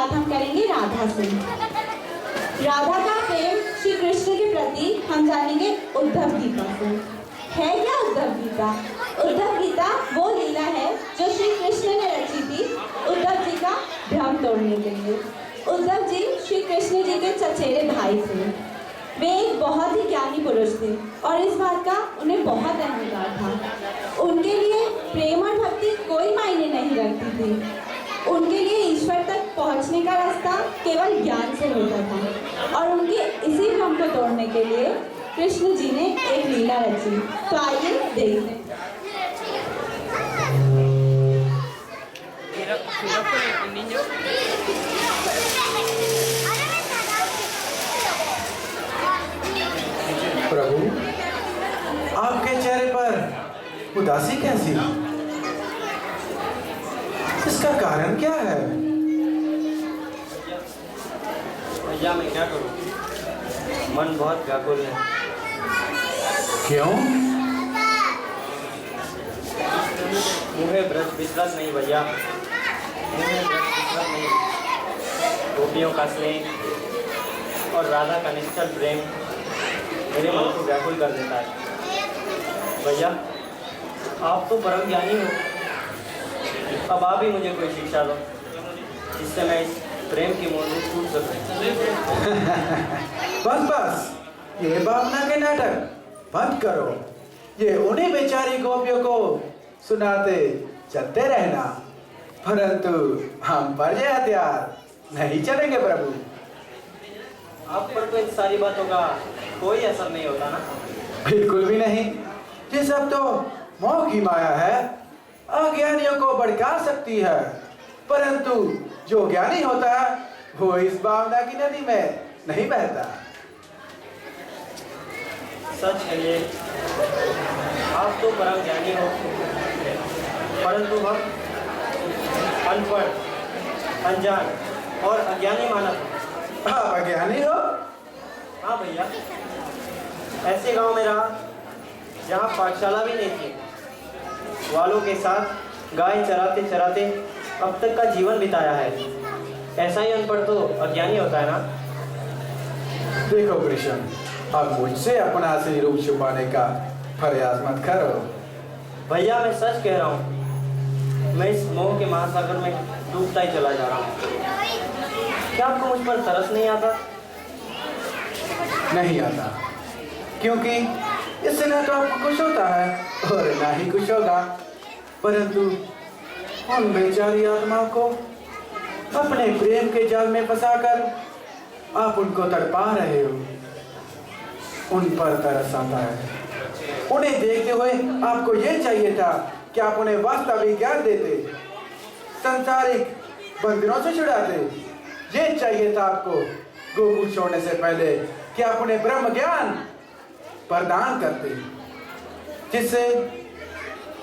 बात हम करेंगे राधा से। राधा का प्रेम श्री कृष्ण के प्रति हम जानेंगे उद्धव गीता से। है क्या उद्धव गीता? उद्धव गीता वो लीला है जो श्री कृष्ण ने रची थी उद्धव जी का भ्रम तोड़ने के लिए। उद्धव जी श्री कृष्ण जी के चचेरे भाई थे। वे एक बहुत ही ज्ञानी पुरुष थे और इस बात का उन्हें बहुत अहंकार था। उनके लिए प्रेम और भक्ति कोई मायने नहीं रखती थी। उनके लिए ईश्वर तक पहुंचने का रास्ता केवल ज्ञान से होता था और उनके इसी भ्रम को तोड़ने के लिए कृष्ण जी ने एक लीला रची। तो आइए देखते हैं। प्रभु, आपके चेहरे पर उदासी कैसी? इसका कारण क्या है? भैया मैं क्या करूं? मन बहुत व्याकुल है। क्यों? मुझे विश्वास नहीं भैया, मुझे विश्वास नहीं। गोपियों का स्नेह और राधा का निश्चल प्रेम मेरे मन को व्याकुल कर देता है। भैया आप तो परम ज्ञानी हो, अब आप ही मुझे कोई शिक्षा दो जिससे मैं इस प्रेम की मोह से छूट सकूं। बस बस, ये भावना के नाटक बंद करो। ये उन्हीं बेचारी गोपियों को सुनाते चलते रहना, परंतु हम पर ये हथियार नहीं चलेंगे प्रभु। आप पर तो इन सारी बातों का कोई असर नहीं होता ना? बिल्कुल भी नहीं। ये सब तो मोह की माया है, अज्ञानियों को भड़का सकती है, परंतु जो ज्ञानी होता है वो इस भावना की नदी में नहीं बहता। सच है ये, आप तो परम ज्ञानी हो, परंतु हम अनपढ़, अनजान और अज्ञानी मानव। आप अज्ञानी हो? हाँ भैया, ऐसे गांव में रहा जहाँ पाठशाला भी नहीं थी, वालों के साथ गाय चराते चराते अब तक का जीवन बिताया है। ऐसा ही अनपढ़ तो अज्ञानी होता है ना? देखो कृष्ण, अब मुझसे अपना असली रूप छुपाने का प्रयास मत करो। भैया मैं सच कह रहा हूँ, मैं इस मोह के महासागर में डूबता ही चला जा रहा हूँ। क्या आपको मुझ पर तरस नहीं आता? नहीं आता, क्योंकि इससे ना तो आपको कुछ होता है और ना ही कुछ होगा, परंतु उन बेचारी आत्माओं को अपने प्रेम के जाल में फंसाकर आप उनको तड़पा रहे हो। उन पर तरस आता है। उन्हें देखते हुए आपको ये चाहिए था कि आप उन्हें वास्तविक ज्ञान देते, संसारिक बंधनों से छुड़ाते। ये चाहिए था आपको गोकुल छोड़ने से पहले कि आप उन्हें ब्रह्म ज्ञान प्रदान करते, जिससे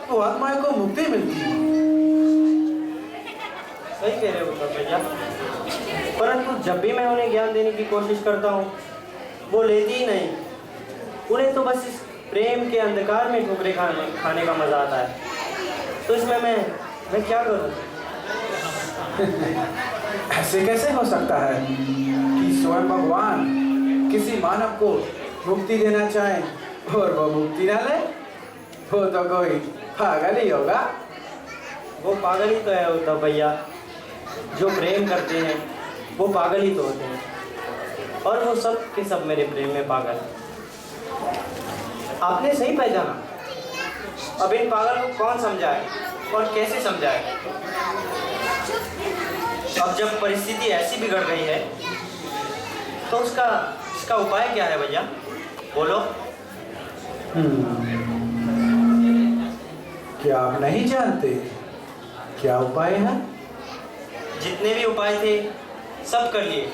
वो आत्माओं को मुक्ति मिलती। सही कह रहे हो तो भैया, परंतु जब भी मैं उन्हें ज्ञान देने की कोशिश करता हूँ वो लेती ही नहीं। उन्हें तो बस इस प्रेम के अंधकार में ठोकरे खाने का मजा आता है। तो इसमें मैं क्या करूँ? ऐसे कैसे हो सकता है कि स्वयं भगवान किसी मानव को मुक्ति देना चाहे और वो मुक्ति ना ले? वो तो कोई पागल ही होगा। वो पागल ही तो है उद्धव भैया, जो प्रेम करते हैं वो पागल ही तो होते हैं, और वो सब के सब मेरे प्रेम में पागल। आपने सही पहचाना। अब इन पागल को कौन समझाए और कैसे समझाए? अब जब परिस्थिति ऐसी बिगड़ गई है तो इसका उपाय क्या है भैया? बोलो। क्या आप नहीं जानते क्या उपाय है? जितने भी उपाय थे सब कर लिए,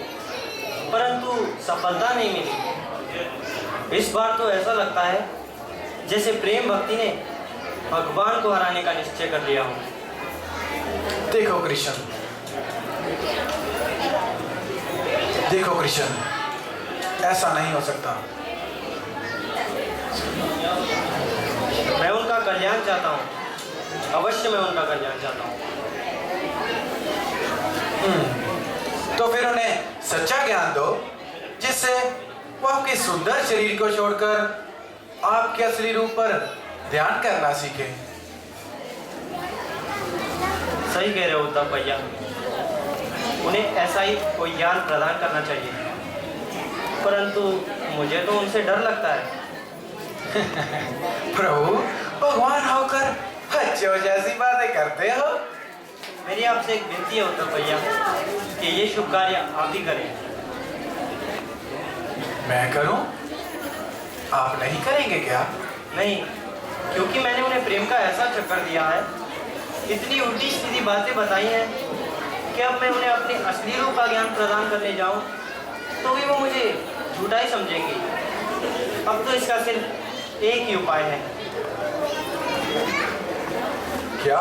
परंतु सफलता नहीं मिली। इस बार तो ऐसा लगता है जैसे प्रेम भक्ति ने भगवान को हराने का निश्चय कर लिया हो। देखो कृष्ण, देखो कृष्ण, ऐसा नहीं हो सकता। मैं उनका कल्याण चाहता हूँ, अवश्य मैं उनका कल्याण चाहता हूँ। फिर उन्हें सच्चा ज्ञान दो, जिससे वो आपके सुंदर शरीर को छोड़कर आपके असली रूप पर ध्यान करना सीखे। सही कह रहे हो उद्धव भैया, उन्हें ऐसा ही कोई ज्ञान प्रदान करना चाहिए, परंतु मुझे तो उनसे डर लगता है। प्रभु, भगवान होकर बच्चों जैसी बातें करते हो। मेरी आपसे एक विनती है उद्धव भैया कि ये शुभ कार्य आप ही करें। मैं करूं? आप नहीं करेंगे क्या? नहीं, क्योंकि मैंने उन्हें प्रेम का ऐसा चक्कर दिया है, इतनी उल्टी सीधी बातें बताई हैं कि अब मैं उन्हें अपने असली रूप का ज्ञान प्रदान करने जाऊं तो भी वो मुझे झूठा ही समझेंगे। अब तो इसका सिर्फ एक ही उपाय है। क्या?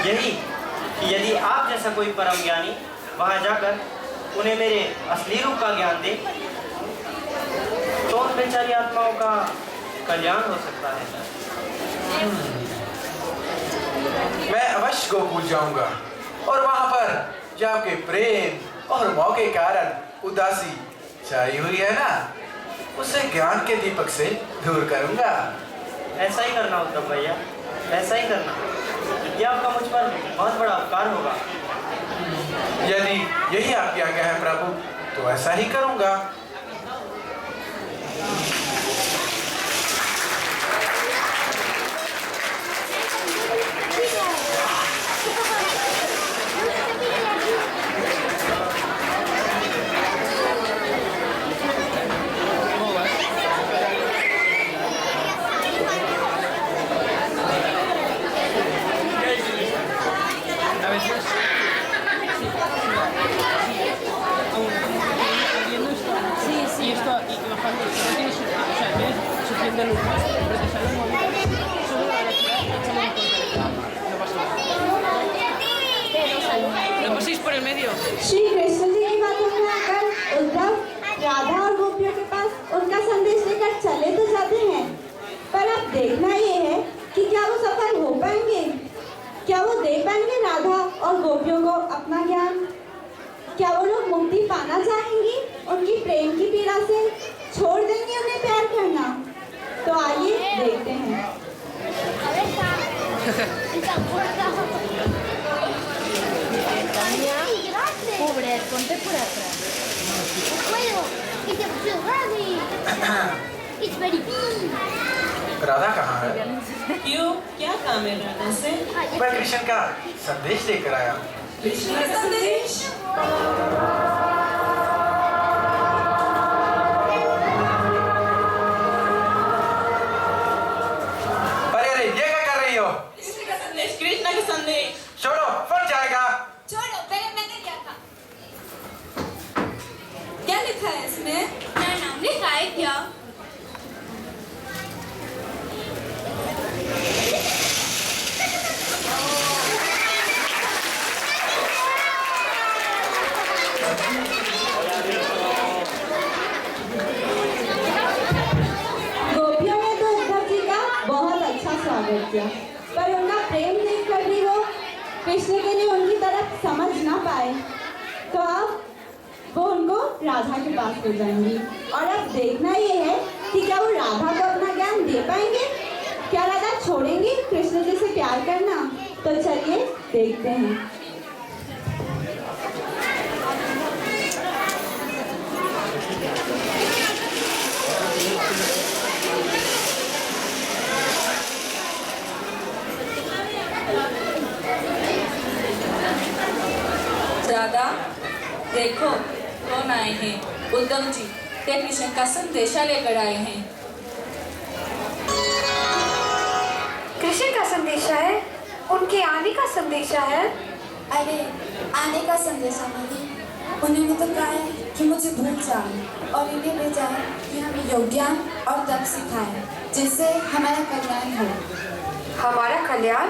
यही कि यदि आप जैसा कोई परम ज्ञानी वहां जाकर उन्हें मेरे असली रूप का ज्ञान दे तो उन बेचारी आत्माओं का कल्याण हो सकता है। मैं अवश्य गोकुल जाऊंगा और वहां पर जो आपके प्रेम और मोह के कारण उदासी छाई हुई है ना, उसे ज्ञान के दीपक से दूर करूंगा। ऐसा ही करना उद्धव भैया, ऐसा ही करना। यह आपका मुझ पर बहुत बड़ा उपकार होगा। यदि यही आपकी आज्ञा है प्रभु, तो ऐसा ही करूंगा। Y esto, y bajando, no tiene su, o sea, tienes suficiente luz, pero te sale un movimiento, sube la velocidad, échale un corte, no pasa nada. Lo paséis por el medio. Shri Krishna ji की बातों में आकर उद्धव राधा और गोपियों के पास उनका संदेश लेकर चले तो जाते हैं, पर अब देखना ये है कि क्या वो सफल हो पाएंगे, क्या वो दे पाएंगे राधा और गोपियों को अपना ज्ञान, क्या वो लोग मुक्ति पाना चाहेंगी उनकी प्रेम की पीड़ा से, छोड़ देंगे उन्हें प्यार करना। तो आइए देखते हैं। Pobre, ponte por atrás. No puedo. It's so heavy. It's very big. Radha कहाँ है? क्यों, क्या काम है राधा से? मैं कृष्ण का संदेश लेकर आया। कृष्ण का संदेश? अरे ये क्या कर रही हो? कृष्ण का संदेश, कृष्ण का संदेश। छोड़ो, फट जाएगा। छोड़ो, पहले मैंने क्या था? क्या लिखा है इसमें? मेरा नाम लिखा है क्या? गोपियों ने तो उद्धव जी का बहुत अच्छा स्वागत किया, पर उनका प्रेम देखकर भी वो कृष्ण के लिए उनकी तरफ समझ ना पाए, तो अब वो उनको राधा के पास ले जाएंगी। और अब देखना ये है कि क्या वो राधा को अपना ज्ञान दे पाएंगे, क्या राधा छोड़ेंगी कृष्ण जी से प्यार करना। तो चलिए देखते हैं। राधा, देखो कौन आए हैं। उद्धव जी ते कृष्ण का संदेशा लेकर आए हैं। कृष्ण का संदेशा है? उनके आने का संदेशा है? अरे आने का संदेशा नहीं, उन्होंने तो कहा है कि मुझे भूल जाओ और इन्हें ले जाए कि हम योग ज्ञान और तप सिखाएं, जिससे हमारा कल्याण हो। हमारा कल्याण?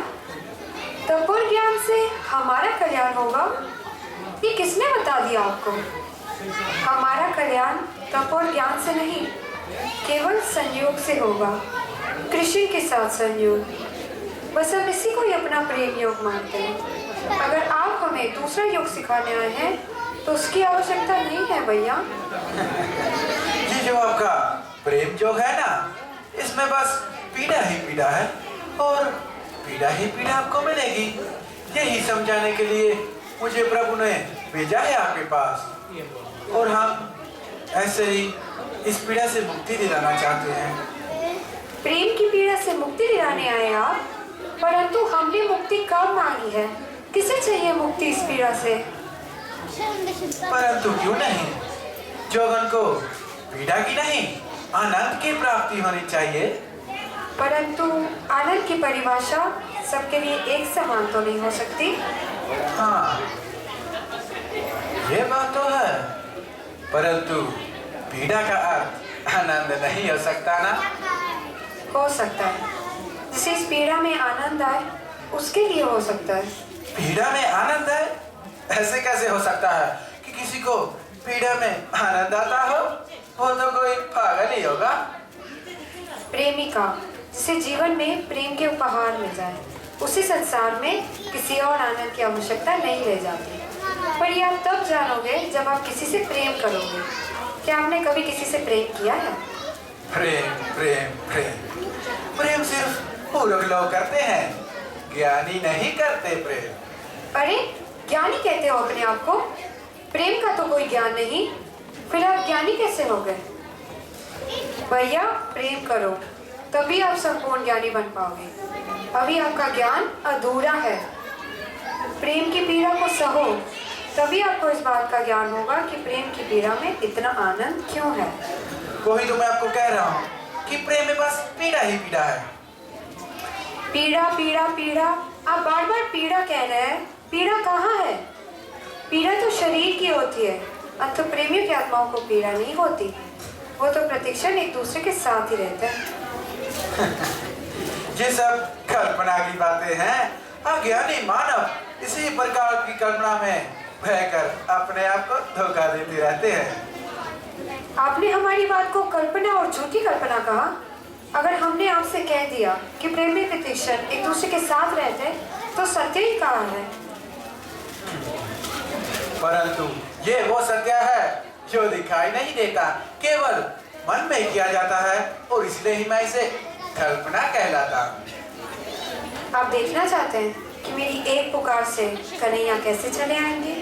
तप और ज्ञान से हमारा कल्याण होगा? ये किसने बता दिया आपको? हमारा कल्याण तप और ज्ञान से नहीं, केवल संयोग से होगा, कृष्ण के साथ संयोग। बस हम इसी को ही अपना प्रेम योग मानते हैं। अगर आप दूसरा योग सिखाने आए हैं तो उसकी आवश्यकता नहीं है भैया। ये जो आपका प्रेम योग है ना, इसमें बस पीड़ा ही पीड़ा है और पीड़ा ही पीड़ा आपको मिलेगी। यही समझाने के लिए मुझे प्रभु ने भेजा है आपके पास, और हम ऐसे ही इस पीड़ा से मुक्ति दिलाना चाहते हैं। प्रेम की पीड़ा से मुक्ति दिलाने आए आप, परंतु हमने मुक्ति कब मांगी है? किसे चाहिए मुक्ति इस पीड़ा से? परंतु क्यों नहीं, जोगन को पीड़ा की नहीं आनंद की प्राप्ति होनी चाहिए। परंतु आनंद की परिभाषा सबके लिए एक समान तो नहीं हो सकती। हाँ, ये बात तो है, परंतु पीड़ा का अर्थ आनंद नहीं हो सकता ना। हो सकता है, जिसे इस पीड़ा में आनंद आए उसके लिए हो सकता है। पीड़ा में आनंद है? ऐसे कैसे हो सकता है कि किसी को पीड़ा में आनंद आता हो? वो तो कोई पागल ही होगा। प्रेमिका जिसे जीवन में प्रेम के उपहार मिल जाए, उसी संसार में किसी और आनंद की आवश्यकता नहीं रह जाती। पर यह आप तब जानोगे जब आप किसी से प्रेम करोगे। क्या आपने कभी किसी से प्रेम किया है? प्रेम प्रेम प्रेम प्रेम सिर्फ मूर्ख लोग करते हैं, ज्ञानी नहीं करते प्रेम। अरे ज्ञानी कहते हो अपने आप को? प्रेम का तो कोई ज्ञान नहीं, फिर आप ज्ञानी कैसे हो गए? भैया प्रेम करो, तभी आप संपूर्ण ज्ञानी बन पाओगे। अभी आपका ज्ञान अधूरा है। प्रेम की पीड़ा को सहो, तभी आपको इस बात का ज्ञान होगा कि प्रेम की पीड़ा में इतना आनंद क्यों है। वही तो मैं आपको कह रहा हूँ कि प्रेम में बस पीड़ा ही पीड़ा है। पीड़ा पीड़ा पीड़ा, आप बार बार पीड़ा कह रहे हैं। पीड़ा कहाँ है? पीड़ा तो शरीर की होती है, अतः प्रेमियों की आत्माओं को पीड़ा नहीं होती। वो तो प्रतिक्षण एक दूसरे के साथ ही रहते हैं। ये सब कल्पना की बातें हैं। अज्ञानी मानव इसी प्रकार की कल्पना में बहकर अपने आप को धोखा देते रहते हैं। आपने हमारी बात को कल्पना और झूठी कल्पना कहा। अगर हमने आपसे कह दिया कि प्रेमी प्रतिक्षण एक दूसरे के साथ रहते हैं तो सत्य ही कहा है। परंतु ये वो सत्य है जो दिखाई नहीं देता, केवल मन में किया जाता है, और इसलिए ही मैं इसे कल्पना कहलाता। आप देखना चाहते हैं कि मेरी एक पुकार से कन्हैया कैसे चले आएंगे?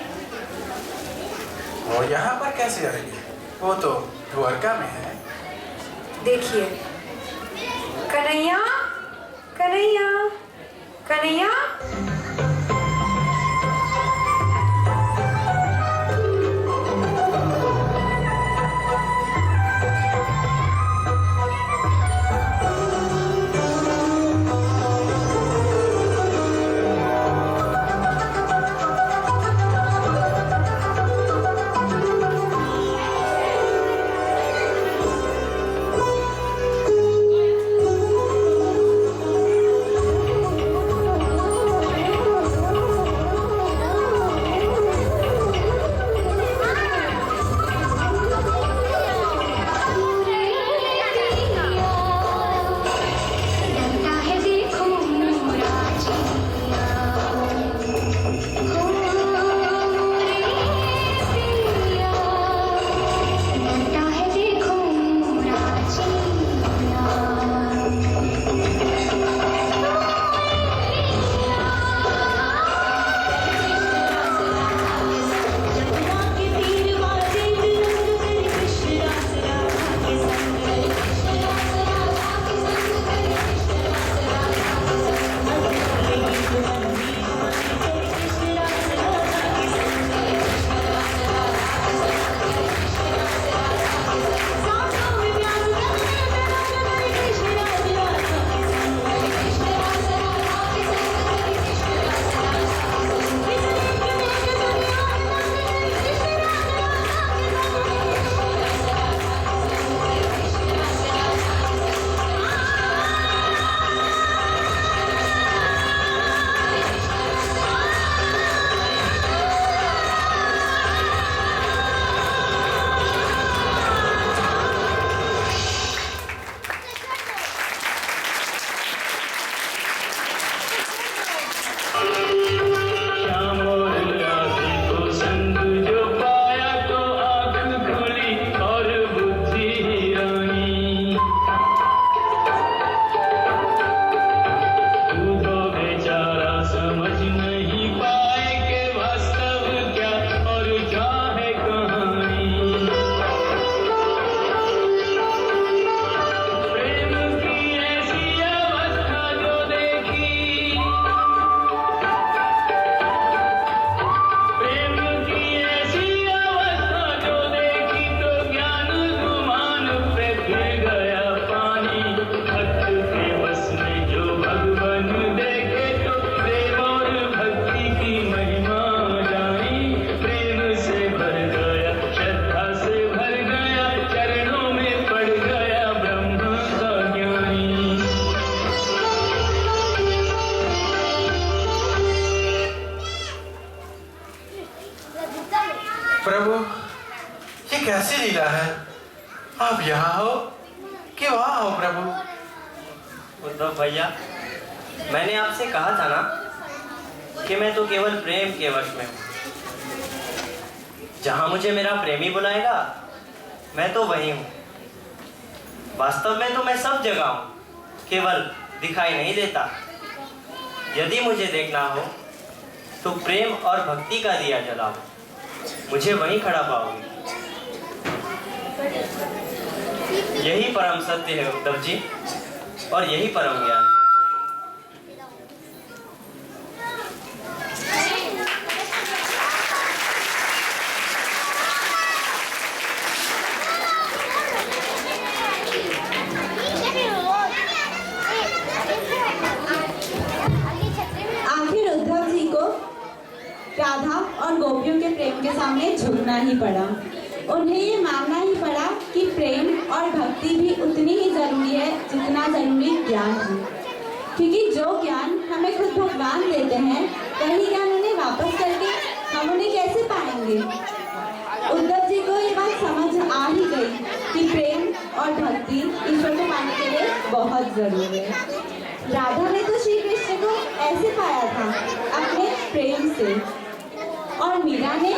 वो यहाँ पर कैसे आएंगे? वो तो द्वारका में है। देखिए, कन्हैया कन्हैया कन्हैया। प्रभु, ये कैसी लीला है? आप यहाँ हो कि वहाँ हो प्रभु? उद्धव भैया, मैंने आपसे कहा था ना कि मैं तो केवल प्रेम के वश में हूँ। जहाँ मुझे मेरा प्रेमी बुलाएगा मैं तो वही हूँ। वास्तव में तो मैं सब जगह हूँ, केवल दिखाई नहीं देता। यदि मुझे देखना हो तो प्रेम और भक्ति का दिया जलाओ, मुझे वहीं खड़ा पाओगे। यही परम सत्य है उद्धव जी, और यही परम ज्ञान है। आखिर उद्धव जी को राधा और गोपियों के प्रेम के सामने झुकना ही पड़ा। उन्हें ये मानना ही पड़ा कि प्रेम और भक्ति भी उतनी ही जरूरी है जितना जरूरी ज्ञान है, क्योंकि जो ज्ञान हमें खुद भगवान देते हैं वही ज्ञान उन्हें वापस करके हम उन्हें कैसे पाएंगे। उद्धव जी को ये बात समझ आ ही गई कि प्रेम और भक्ति ईश्वर को पाने के लिए बहुत जरूरी है। राधा ने तो श्री कृष्ण को ऐसे पाया था, अपने प्रेम से, और मीरा ने